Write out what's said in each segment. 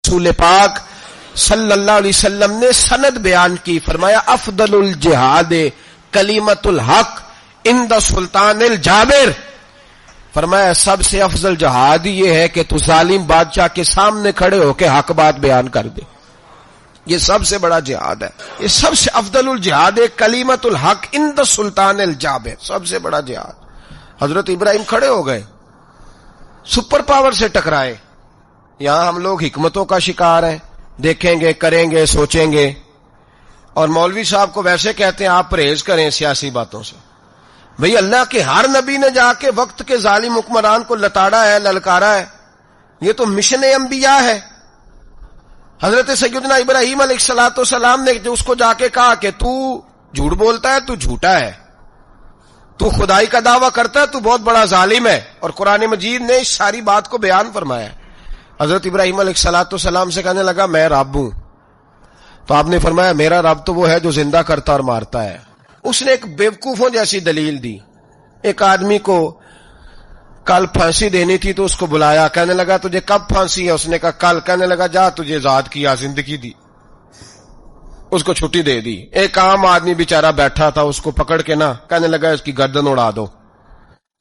رسول پاک صلی اللہ علیہ وسلم نے سند بیان کی، فرمایا افضل الجہاد کلمۃ الحق عند سلطان الجابر، فرمایا سب سے افضل جہاد یہ ہے کہ تو ظالم بادشاہ کے سامنے کھڑے ہو کے حق بات بیان کر دے، یہ سب سے بڑا جہاد ہے، یہ سب سے افضل الجہاد کلمۃ الحق عند سلطان الجابر، سب سے بڑا جہاد۔ حضرت ابراہیم کھڑے ہو گئے، سپر پاور سے ٹکرائے۔ یہاں ہم لوگ حکمتوں کا شکار ہیں، دیکھیں گے، کریں گے، سوچیں گے، اور مولوی صاحب کو ویسے کہتے ہیں آپ پرہیز کریں سیاسی باتوں سے۔ بھئی اللہ کے ہر نبی نے جا کے وقت کے ظالم حکمران کو لتاڑا ہے، للکارا ہے، یہ تو مشن انبیاء ہے۔ حضرت سیدنا ابراہیم علیہ السلام نے جو اس کو جا کے کہا کہ تو جھوٹ بولتا ہے، تو جھوٹا ہے، تو خدائی کا دعویٰ کرتا ہے، تو بہت بڑا ظالم ہے، اور قرآن مجید نے اس ساری بات کو بیان فرمایا۔ حضرت ابراہیم علیہ السلام سے کہنے لگا میں رب ہوں، تو آپ نے فرمایا میرا رب تو وہ ہے جو زندہ کرتا اور مارتا ہے۔ اس نے ایک بیوقوفوں جیسی دلیل دی۔ ایک آدمی کو کل پھانسی دینی تھی تو اس کو بلایا، کہنے لگا تجھے کب پھانسی ہے؟ اس نے کہا کل۔ کہنے لگا جا تجھے آزاد کیا، زندگی دی، اس کو چھٹی دے دی۔ ایک عام آدمی بیچارہ بیٹھا تھا، اس کو پکڑ کے نا کہنے لگا اس کی گردن اڑا دو۔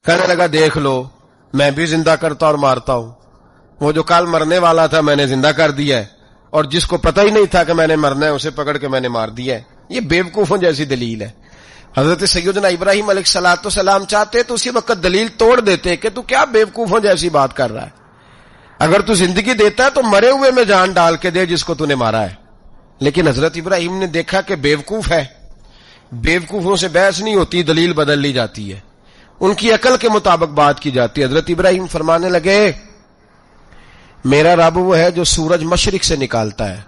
کہنے لگا دیکھ لو میں بھی زندہ کرتا اور مارتا ہوں، وہ جو کل مرنے والا تھا میں نے زندہ کر دیا ہے، اور جس کو پتہ ہی نہیں تھا کہ میں نے مرنا ہے اسے پکڑ کے میں نے مار دیا ہے۔ یہ بیوقوفوں جیسی دلیل ہے۔ حضرت سیدنا ابراہیم علیہ السلام چاہتے تو اسی وقت دلیل توڑ دیتے کہ تو کیا بیوقوفوں جیسی بات کر رہا ہے، اگر تو زندگی دیتا ہے تو مرے ہوئے میں جان ڈال کے دے جس کو تو نے مارا ہے۔ لیکن حضرت ابراہیم نے دیکھا کہ بیوقوف ہے، بیوقوفوں سے بحث نہیں ہوتی، دلیل بدل لی جاتی ہے، ان کی عقل کے مطابق بات کی جاتی ہے۔ حضرت ابراہیم فرمانے لگے میرا رب وہ ہے جو سورج مشرق سے نکالتا ہے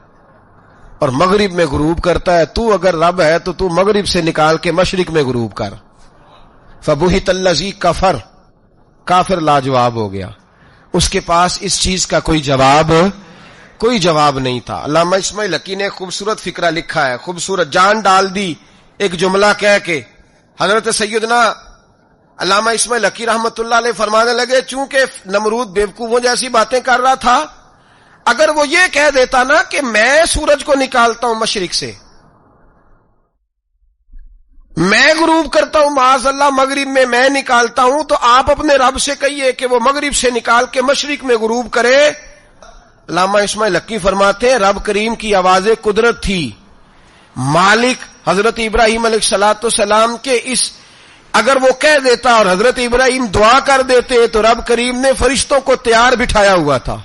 اور مغرب میں غروب کرتا ہے، تو اگر رب ہے تو تو مغرب سے نکال کے مشرق میں غروب کر۔ فبہت الذی کفر، کافر لاجواب ہو گیا، اس کے پاس اس چیز کا کوئی جواب نہیں تھا۔ علامہ اسماعیل حقی نے خوبصورت فقرہ لکھا ہے، خوبصورت جان ڈال دی ایک جملہ کہہ کے۔ حضرت سیدنا علامہ اسماعیل حقی رحمت اللہ علیہ فرمانے لگے چونکہ نمرود بیوقوفوں جیسی باتیں کر رہا تھا، اگر وہ یہ کہہ دیتا نا کہ میں سورج کو نکالتا ہوں مشرق سے، میں غروب کرتا ہوں معاذ اللہ مغرب میں نکالتا ہوں، تو آپ اپنے رب سے کہیے کہ وہ مغرب سے نکال کے مشرق میں غروب کرے۔ علامہ اسماعیل حقی فرماتے ہیں رب کریم کی آواز قدرت تھی، مالک حضرت ابراہیم علیہ السلام کے اس، اگر وہ کہہ دیتا اور حضرت ابراہیم دعا کر دیتے تو رب کریم نے فرشتوں کو تیار بٹھایا ہوا تھا۔